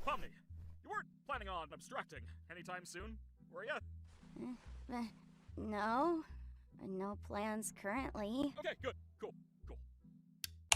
Pomni, you weren't planning on abstracting anytime soon, were ya? No. No plans currently. Okay, good, cool.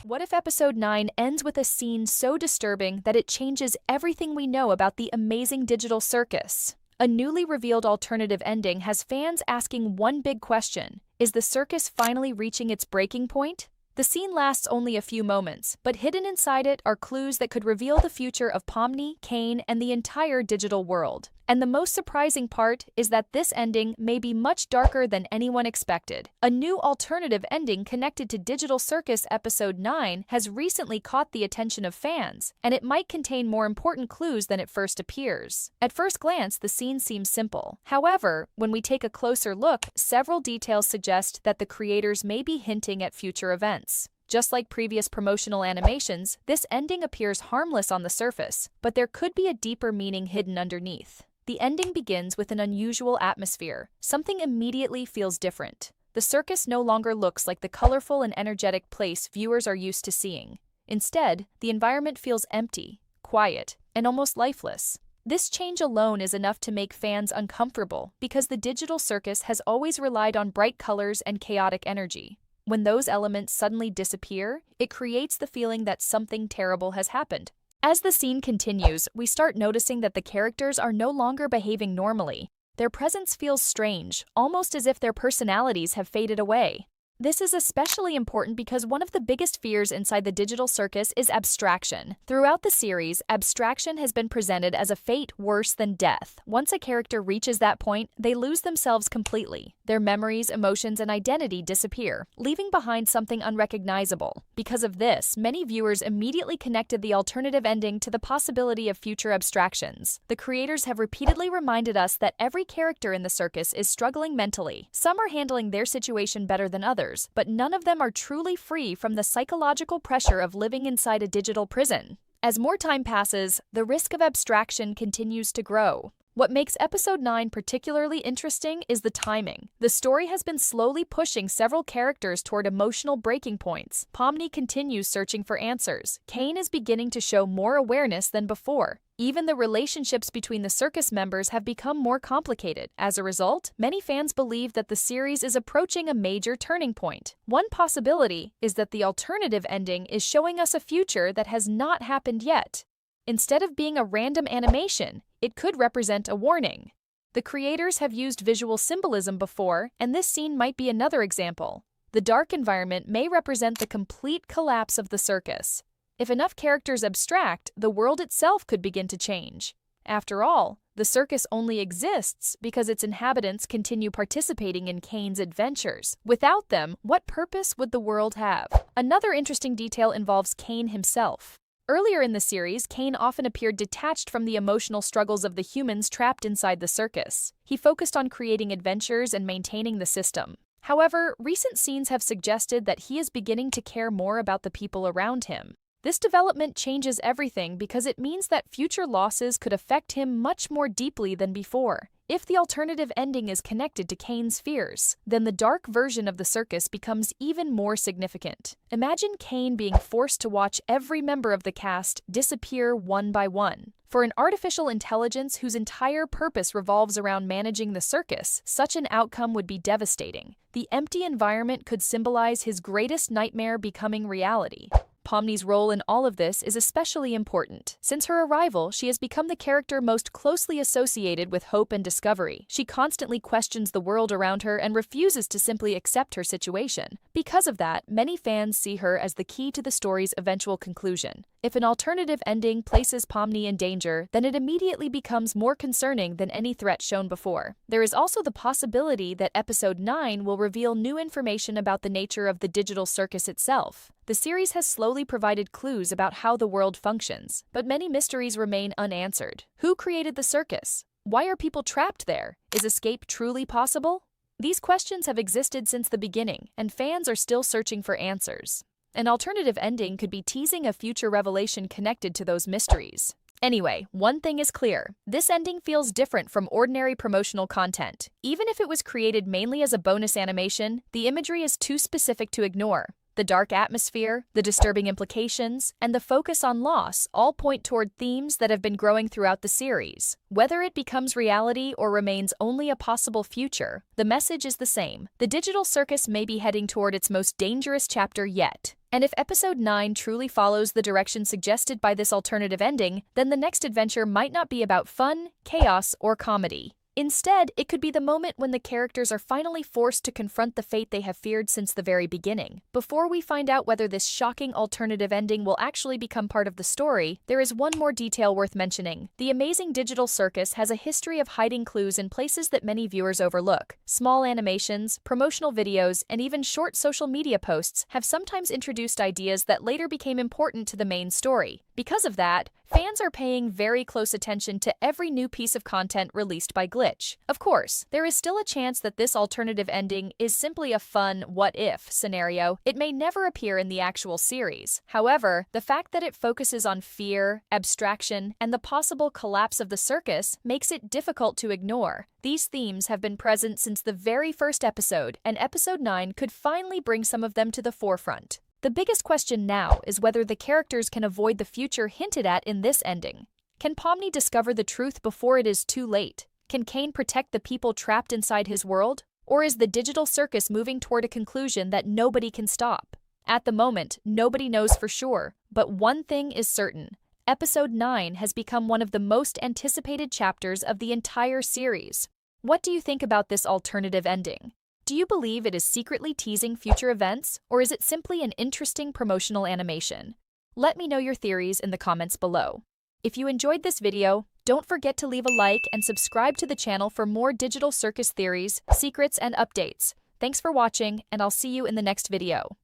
What if episode 9 ends with a scene so disturbing that it changes everything we know about the Amazing Digital Circus? A newly revealed alternative ending has fans asking one big question: is the circus finally reaching its breaking point? The scene lasts only a few moments, but hidden inside it are clues that could reveal the future of Pomni, Caine, and the entire digital world. And the most surprising part is that this ending may be much darker than anyone expected. A new alternative ending connected to Digital Circus Episode 9 has recently caught the attention of fans, and it might contain more important clues than it first appears. At first glance, the scene seems simple. However, when we take a closer look, several details suggest that the creators may be hinting at future events. Just like previous promotional animations, this ending appears harmless on the surface, but there could be a deeper meaning hidden underneath. The ending begins with an unusual atmosphere. Something immediately feels different. The circus no longer looks like the colorful and energetic place viewers are used to seeing. Instead, the environment feels empty, quiet, and almost lifeless. This change alone is enough to make fans uncomfortable because the digital circus has always relied on bright colors and chaotic energy. When those elements suddenly disappear, it creates the feeling that something terrible has happened. As the scene continues, we start noticing that the characters are no longer behaving normally. Their presence feels strange, almost as if their personalities have faded away. This is especially important because one of the biggest fears inside the digital circus is abstraction. Throughout the series, abstraction has been presented as a fate worse than death. Once a character reaches that point, they lose themselves completely. Their memories, emotions, and identity disappear, leaving behind something unrecognizable. Because of this, many viewers immediately connected the alternative ending to the possibility of future abstractions. The creators have repeatedly reminded us that every character in the circus is struggling mentally. Some are handling their situation better than others, but none of them are truly free from the psychological pressure of living inside a digital prison. As more time passes, the risk of abstraction continues to grow. What makes episode 9 particularly interesting is the timing. The story has been slowly pushing several characters toward emotional breaking points. Pomni continues searching for answers. Caine is beginning to show more awareness than before. Even the relationships between the circus members have become more complicated. As a result, many fans believe that the series is approaching a major turning point. One possibility is that the alternative ending is showing us a future that has not happened yet. Instead of being a random animation, it could represent a warning. The creators have used visual symbolism before, and this scene might be another example. The dark environment may represent the complete collapse of the circus. If enough characters abstract, the world itself could begin to change. After all, the circus only exists because its inhabitants continue participating in Caine's adventures. Without them, what purpose would the world have? Another interesting detail involves Caine himself. Earlier in the series, Caine often appeared detached from the emotional struggles of the humans trapped inside the circus. He focused on creating adventures and maintaining the system. However, recent scenes have suggested that he is beginning to care more about the people around him. This development changes everything because it means that future losses could affect him much more deeply than before. If the alternative ending is connected to Caine's fears, then the dark version of the circus becomes even more significant. Imagine Caine being forced to watch every member of the cast disappear one by one. For an artificial intelligence whose entire purpose revolves around managing the circus, such an outcome would be devastating. The empty environment could symbolize his greatest nightmare becoming reality. Pomni's role in all of this is especially important. Since her arrival, she has become the character most closely associated with hope and discovery. She constantly questions the world around her and refuses to simply accept her situation. Because of that, many fans see her as the key to the story's eventual conclusion. If an alternative ending places Pomni in danger, then it immediately becomes more concerning than any threat shown before. There is also the possibility that episode 9 will reveal new information about the nature of the digital circus itself. The series has slowly provided clues about how the world functions, but many mysteries remain unanswered. Who created the circus? Why are people trapped there? Is escape truly possible? These questions have existed since the beginning, and fans are still searching for answers. An alternative ending could be teasing a future revelation connected to those mysteries. Anyway, one thing is clear. This ending feels different from ordinary promotional content. Even if it was created mainly as a bonus animation, the imagery is too specific to ignore. The dark atmosphere, the disturbing implications, and the focus on loss all point toward themes that have been growing throughout the series. Whether it becomes reality or remains only a possible future, the message is the same. The digital circus may be heading toward its most dangerous chapter yet. And if episode 9 truly follows the direction suggested by this alternative ending, then the next adventure might not be about fun, chaos, or comedy. Instead, it could be the moment when the characters are finally forced to confront the fate they have feared since the very beginning. Before we find out whether this shocking alternative ending will actually become part of the story, there is one more detail worth mentioning. The Amazing Digital Circus has a history of hiding clues in places that many viewers overlook. Small animations, promotional videos, and even short social media posts have sometimes introduced ideas that later became important to the main story. Because of that, fans are paying very close attention to every new piece of content released by Glitch. Of course, there is still a chance that this alternative ending is simply a fun what-if scenario. It may never appear in the actual series. However, the fact that it focuses on fear, abstraction, and the possible collapse of the circus makes it difficult to ignore. These themes have been present since the very first episode, and episode 9 could finally bring some of them to the forefront. The biggest question now is whether the characters can avoid the future hinted at in this ending. Can Pomni discover the truth before it is too late? Can Caine protect the people trapped inside his world? Or is the digital circus moving toward a conclusion that nobody can stop? At the moment, nobody knows for sure, but one thing is certain. Episode 9 has become one of the most anticipated chapters of the entire series. What do you think about this alternative ending? Do you believe it is secretly teasing future events, or is it simply an interesting promotional animation? Let me know your theories in the comments below. If you enjoyed this video, don't forget to leave a like and subscribe to the channel for more digital circus theories, secrets, and updates. Thanks for watching, and I'll see you in the next video.